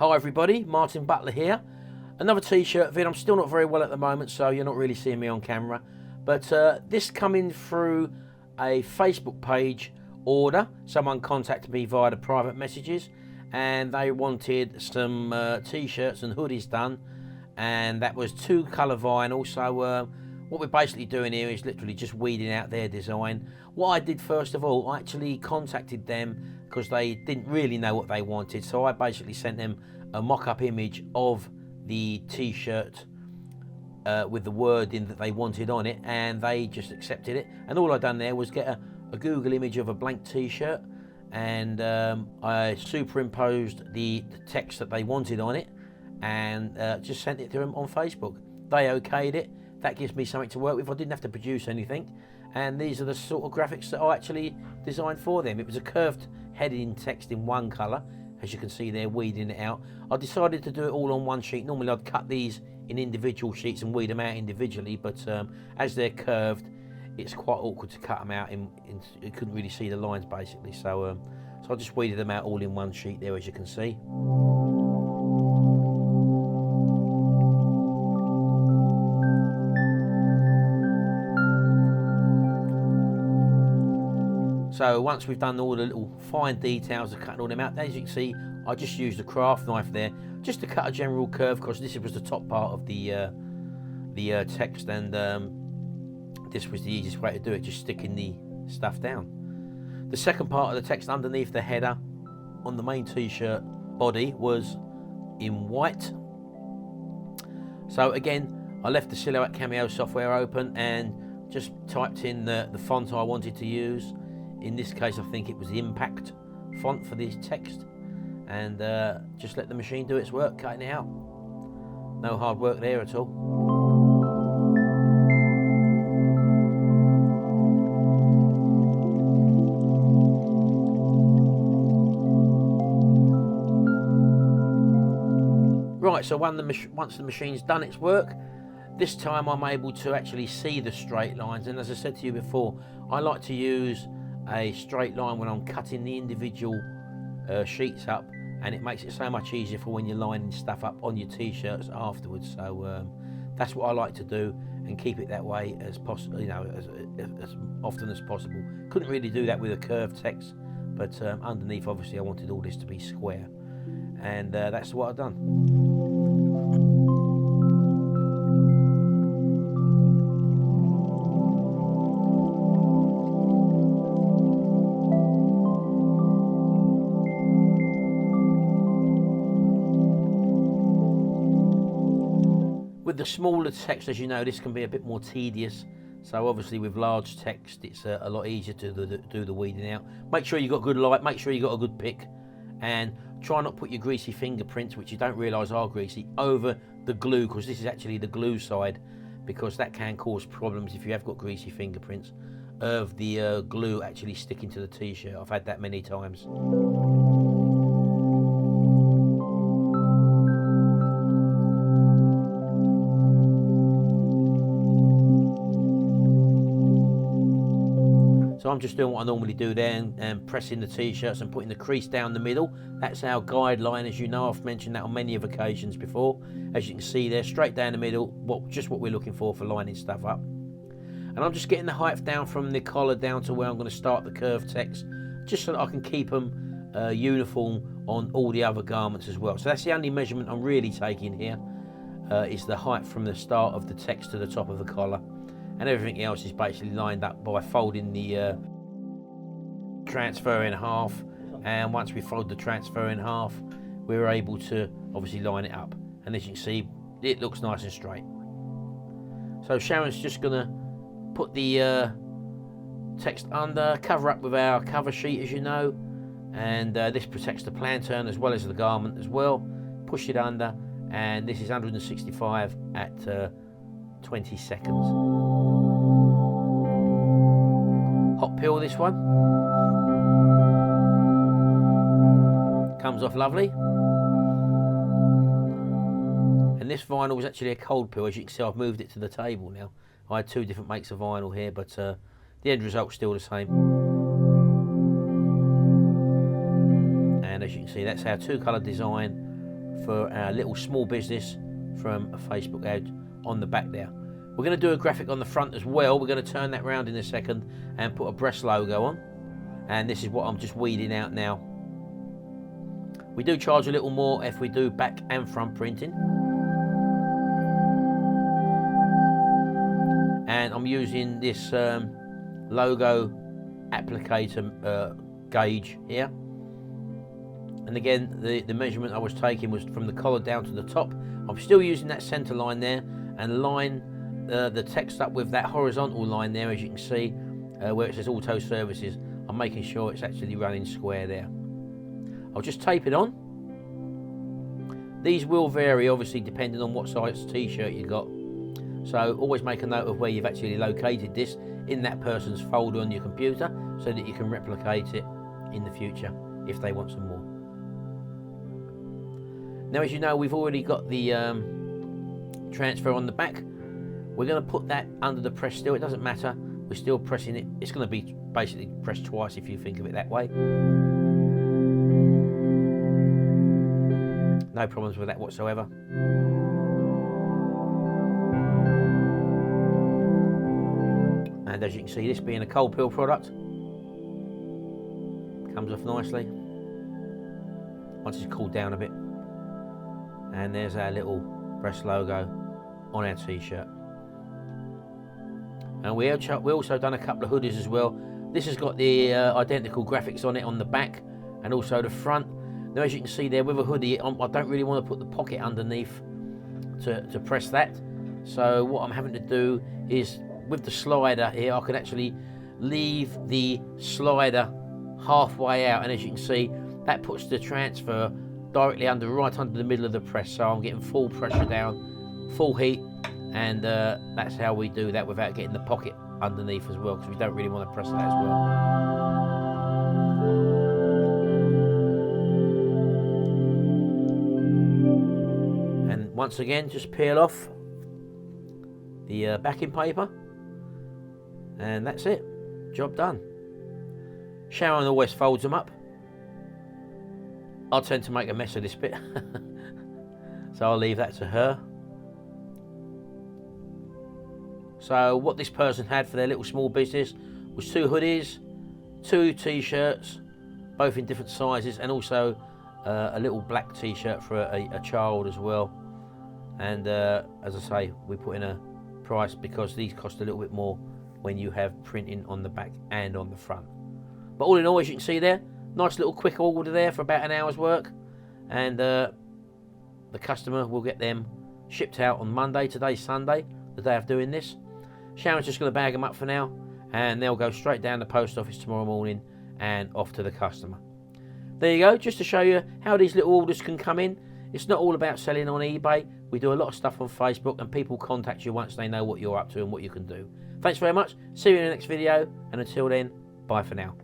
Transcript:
Hi everybody, Martin Butler here. Another t-shirt vid. I'm still not very well at the moment, so you're not really seeing me on camera. But this coming through a Facebook page order. Someone contacted me via the private messages and they wanted some t-shirts and hoodies done. And that was 2-colour vinyl. So what we're basically doing here is literally just weeding out their design. What I did first of all, I actually contacted them because they didn't really know what they wanted. So I basically sent them a mock-up image of the t-shirt with the wording that they wanted on it, and they just accepted it. And all I done there was get a Google image of a blank t-shirt, and I superimposed the text that they wanted on it, and just sent it to them on Facebook. They okayed it. That gives me something to work with. I didn't have to produce anything, and these are the sort of graphics that I actually designed for them. It was a curved heading text in one colour, as you can see there, weeding it out. I decided to do it all on one sheet. Normally I'd cut these in individual sheets and weed them out individually, but as they're curved, it's quite awkward to cut them out. You couldn't really see the lines basically, so I just weeded them out all in one sheet there, as you can see. So once we've done all the little fine details of cutting all them out, as you can see, I just used a craft knife there just to cut a general curve, because this was the top part of the text, and this was the easiest way to do it, just sticking the stuff down. The second part of the text underneath the header on the main t-shirt body was in white. So again, I left the Silhouette Cameo software open and just typed in the font I wanted to use. In this case, I think it was the Impact font for this text, and just let the machine do its work, cutting it out. No hard work there at all. Right, so once the machine's done its work, this time I'm able to actually see the straight lines. And as I said to you before, I like to use a straight line when I'm cutting the individual sheets up, and it makes it so much easier for when you're lining stuff up on your t-shirts afterwards. So that's what I like to do, and keep it that way as possible, you know, as often as possible. Couldn't really do that with a curved text, but underneath obviously I wanted all this to be square, and that's what I've done. With the smaller text, as you know, this can be a bit more tedious. So obviously with large text, it's a lot easier to do the weeding out. Make sure you've got good light, make sure you've got a good pick, and try not to put your greasy fingerprints, which you don't realise are greasy, over the glue, because this is actually the glue side, because that can cause problems if you have got greasy fingerprints of the glue actually sticking to the t-shirt. I've had that many times. So I'm just doing what I normally do there, and pressing the t-shirts and putting the crease down the middle. That's our guideline, as you know. I've mentioned that on many of occasions before. As you can see there, straight down the middle, just what we're looking for lining stuff up. And I'm just getting the height down from the collar down to where I'm going to start the curved text, just so that I can keep them uniform on all the other garments as well. So that's the only measurement I'm really taking here, is the height from the start of the text to the top of the collar. And everything else is basically lined up by folding the transfer in half, and once we fold the transfer in half, we're able to obviously line it up, and as you can see, it looks nice and straight. So Sharon's just gonna put the text under, cover up with our cover sheet, as you know, and this protects the plantain as well as the garment as well. Push it under, and this is 165 at 20 seconds. Hot peel this one. Comes off lovely. And this vinyl was actually a cold peel. As you can see, I've moved it to the table now. I had 2 different makes of vinyl here, but the end result's still the same. And as you can see, that's our 2-colour design for our little small business from a Facebook ad on the back there. We're going to do a graphic on the front as well. We're going to turn that round in a second and put a breast logo on. And this is what I'm just weeding out now. We do charge a little more if we do back and front printing. And I'm using this logo applicator gauge here. And again, the measurement I was taking was from the collar down to the top. I'm still using that center line there and line the text up with that horizontal line there, as you can see, where it says auto services. I'm making sure it's actually running square there. I'll just tape it on. These will vary obviously depending on what size t-shirt you got. So always make a note of where you've actually located this in that person's folder on your computer so that you can replicate it in the future if they want some more. Now, as you know, we've already got the transfer on the back. We're going to put that under the press still. It doesn't matter. We're still pressing it. It's going to be basically pressed twice if you think of it that way. No problems with that whatsoever. And as you can see, this being a cold peel product, comes off nicely once it's cooled down a bit. And there's our little breast logo on our t-shirt. And we also done a couple of hoodies as well. This has got the identical graphics on it on the back and also the front. Now, as you can see there, with a hoodie, I don't really want to put the pocket underneath to press that. So what I'm having to do is, with the slider here, I can actually leave the slider halfway out, and as you can see, that puts the transfer directly right under the middle of the press. So I'm getting full pressure down, full heat, and that's how we do that without getting the pocket underneath as well, because we don't really want to press that as well. And once again, just peel off the backing paper, and that's it. Job done. Sharon always folds them up. I tend to make a mess of this bit, so I'll leave that to her. So what this person had for their little small business was 2 hoodies, 2 t-shirts, both in different sizes, and also a little black t-shirt for a child as well. And as I say, we put in a price because these cost a little bit more when you have printing on the back and on the front. But all in all, as you can see there, nice little quick order there for about an hour's work, and the customer will get them shipped out on Monday. Today's Sunday, the day of doing this. Sharon's just going to bag them up for now, and they'll go straight down the post office tomorrow morning and off to the customer. There you go, just to show you how these little orders can come in. It's not all about selling on eBay. We do a lot of stuff on Facebook, and people contact you once they know what you're up to and what you can do. Thanks very much. See you in the next video, and until then, bye for now.